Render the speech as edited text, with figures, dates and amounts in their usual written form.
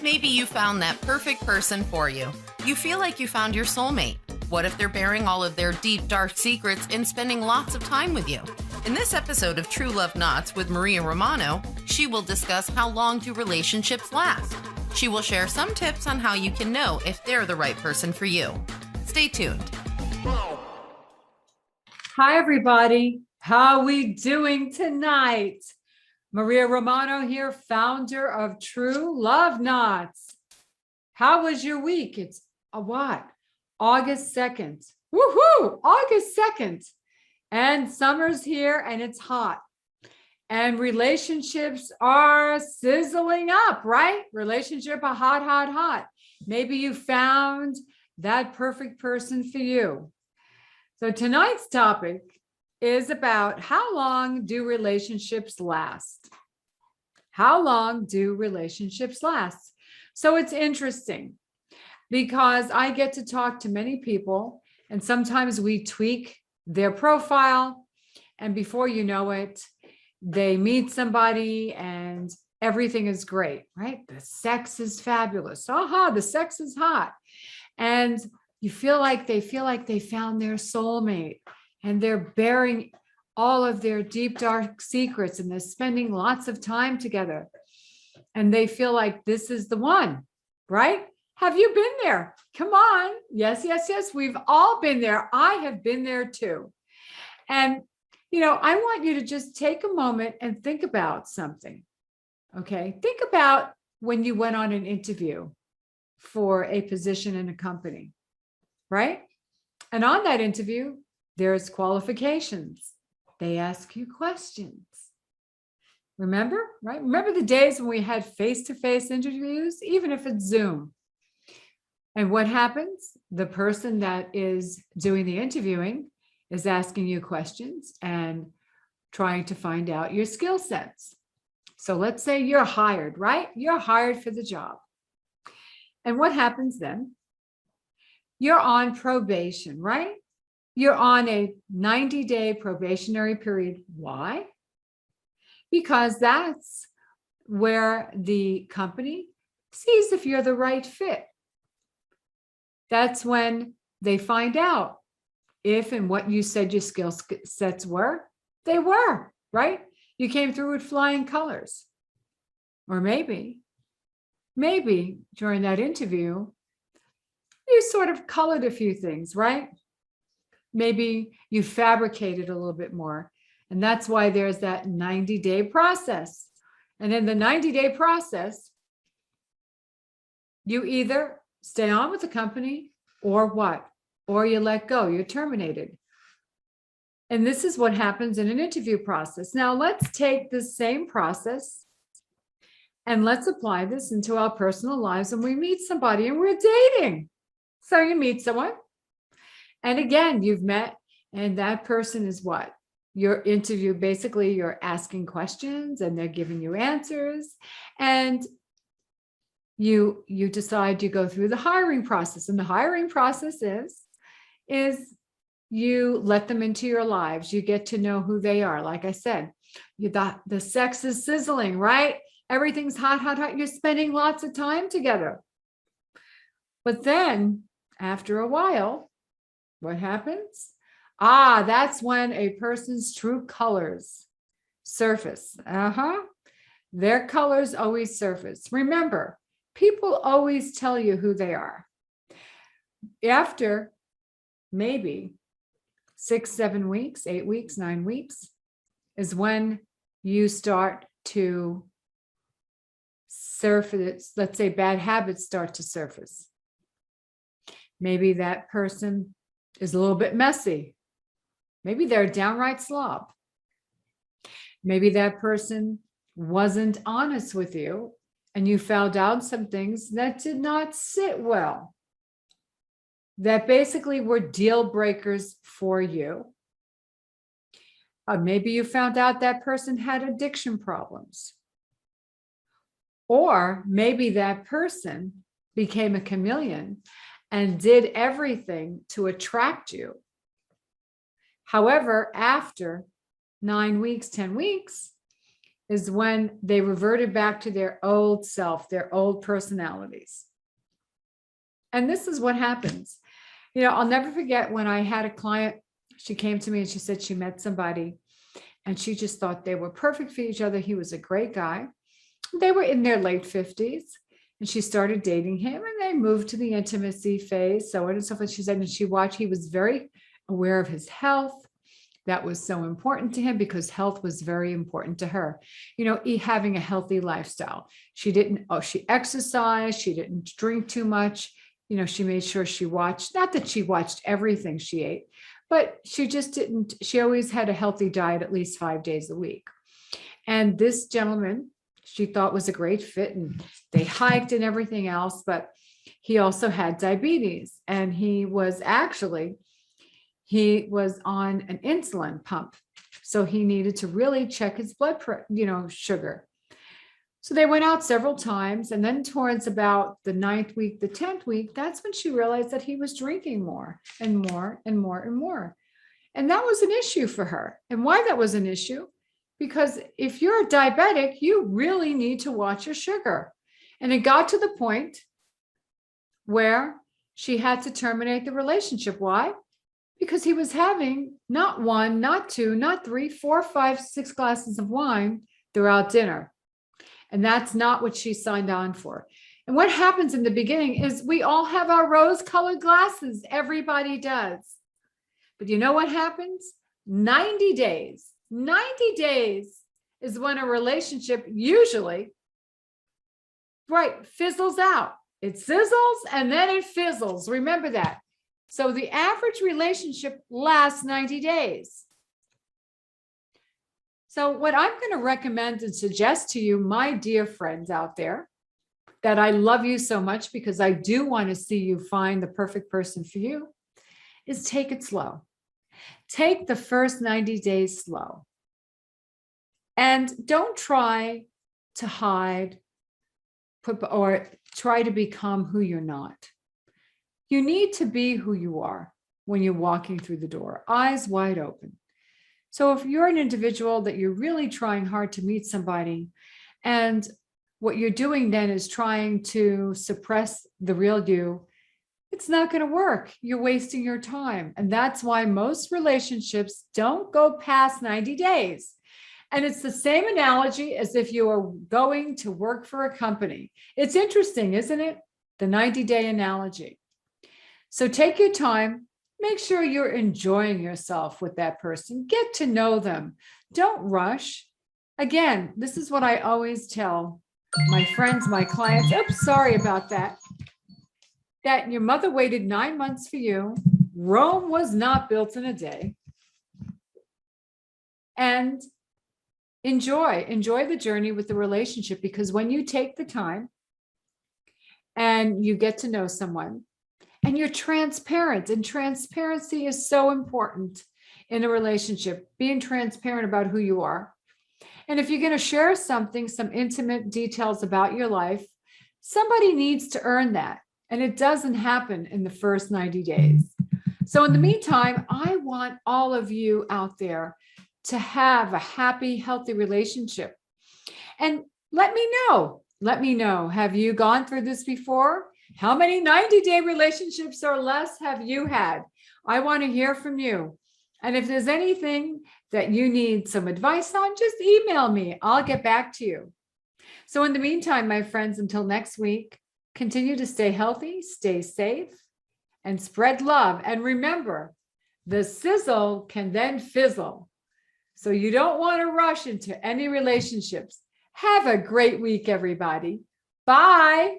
Maybe you found that perfect person for you. You feel like you found your soulmate. What if they're bearing all of their deep, dark secrets and spending lots of time with you? In this episode of True Love Knots with Maria Romano, she will discuss how long do relationships last. She will share some tips on how you can know if they're the right person for you. Stay tuned. Hi, everybody. How are we doing tonight? Maria Romano here, founder of True Love Knots. How was your week? It's August 2nd. Woohoo! August 2nd. And summer's here and it's hot. And relationships are sizzling up, right? Relationship are hot, hot, hot. Maybe you found that perfect person for you. So tonight's topic is about how long do relationships last? How long do relationships last? So it's interesting because I get to talk to many people and sometimes we tweak their profile and before you know it, they meet somebody and everything is great, right? The sex is fabulous. The sex is hot. And you feel like they found their soulmate and they're bearing all of their deep, dark secrets and they're spending lots of time together. And they feel like this is the one, right? Have you been there? Come on. Yes, yes, yes. We've all been there. I have been there too. And, I want you to just take a moment and think about something. Okay. Think about when you went on an interview for a position in a company, right? And on that interview, there's qualifications. They ask you questions. Remember, right? Remember the days when we had face-to-face interviews, even if it's Zoom. And what happens? The person that is doing the interviewing is asking you questions and trying to find out your skill sets. So let's say you're hired, right? You're hired for the job. And what happens then? You're on probation, right? You're on a 90-day probationary period. Why? Because that's where the company sees if you're the right fit. That's when they find out if and what you said your skill sets were. They were, right? You came through with flying colors. Or maybe during that interview, you sort of colored a few things, right? Maybe you fabricated a little bit more. And that's why there's that 90-day process. And in the 90-day process, you either stay on with the company or what? Or you let go, you're terminated. And this is what happens in an interview process. Now let's take this same process and let's apply this into our personal lives when we meet somebody and we're dating. So you meet someone. And again, you've met and that person is what? Your interview, basically you're asking questions and they're giving you answers and you decide you go through the hiring process. And the hiring process is you let them into your lives. You get to know who they are. Like I said, the sex is sizzling, right? Everything's hot, hot, hot. You're spending lots of time together. But then after a while, what happens? That's when a person's true colors surface. Their colors always surface. Remember, people always tell you who they are. After maybe 6, 7 weeks, 8 weeks, 9 weeks is when you start to surface. Let's say bad habits start to surface. Maybe that person is a little bit messy. Maybe they're a downright slob. Maybe that person wasn't honest with you and you found out some things that did not sit well, that basically were deal breakers for you. Maybe you found out that person had addiction problems. Or maybe that person became a chameleon and did everything to attract you. However, after 9 weeks, 10 weeks, is when they reverted back to their old self, their old personalities. And this is what happens. I'll never forget when I had a client, she came to me and she said she met somebody and she just thought they were perfect for each other. He was a great guy. They were in their late 50s and she started dating him and they moved to the intimacy phase, so on and so forth. She said, and she watched, he was very aware of his health. That was so important to him because health was very important to her. Having a healthy lifestyle. She exercised. She didn't drink too much. She made sure she watched, not that she watched everything she ate, but she always had a healthy diet at least 5 days a week. And this gentleman, she thought was a great fit and they hiked and everything else, but he also had diabetes and he was on an insulin pump. So he needed to really check his blood pressure, sugar. So they went out several times. And then towards about the 9th week, the 10th week, that's when she realized that he was drinking more and more and more and more. And that was an issue for her. And why that was an issue? Because if you're a diabetic, you really need to watch your sugar. And it got to the point where she had to terminate the relationship. Why? Because he was having not one, not two, not three, 4, 5, 6 glasses of wine throughout dinner. And that's not what she signed on for. And what happens in the beginning is we all have our rose-colored glasses. Everybody does. But you know what happens? 90 days. 90 days is when a relationship usually, fizzles out. It sizzles and then it fizzles. Remember that. So the average relationship lasts 90 days. So what I'm going to recommend and suggest to you, my dear friends out there, that I love you so much because I do want to see you find the perfect person for you, is take it slow. Take the first 90 days slow. And don't try to hide or try to become who you're not. You need to be who you are when you're walking through the door, eyes wide open. So if you're an individual that you're really trying hard to meet somebody, and what you're doing then is trying to suppress the real you, it's not going to work. You're wasting your time. And that's why most relationships don't go past 90 days. And it's the same analogy as if you are going to work for a company. It's interesting, isn't it? The 90-day analogy. So take your time. Make sure you're enjoying yourself with that person. Get to know them. Don't rush. Again, this is what I always tell my friends, my clients. Oops, sorry about that. That your mother waited 9 months for you. Rome was not built in a day. And enjoy the journey with the relationship, because when you take the time and you get to know someone, and you're transparent, and transparency is so important in a relationship, being transparent about who you are. And if you're going to share something, some intimate details about your life, somebody needs to earn that. And it doesn't happen in the first 90 days. So in the meantime, I want all of you out there to have a happy, healthy relationship. And let me know, have you gone through this before? How many 90-day relationships or less have you had? I want to hear from you. And if there's anything that you need some advice on, just email me. I'll get back to you. So in the meantime, my friends, until next week, continue to stay healthy, stay safe, and spread love. And remember, the sizzle can then fizzle. So you don't want to rush into any relationships. Have a great week, everybody. Bye.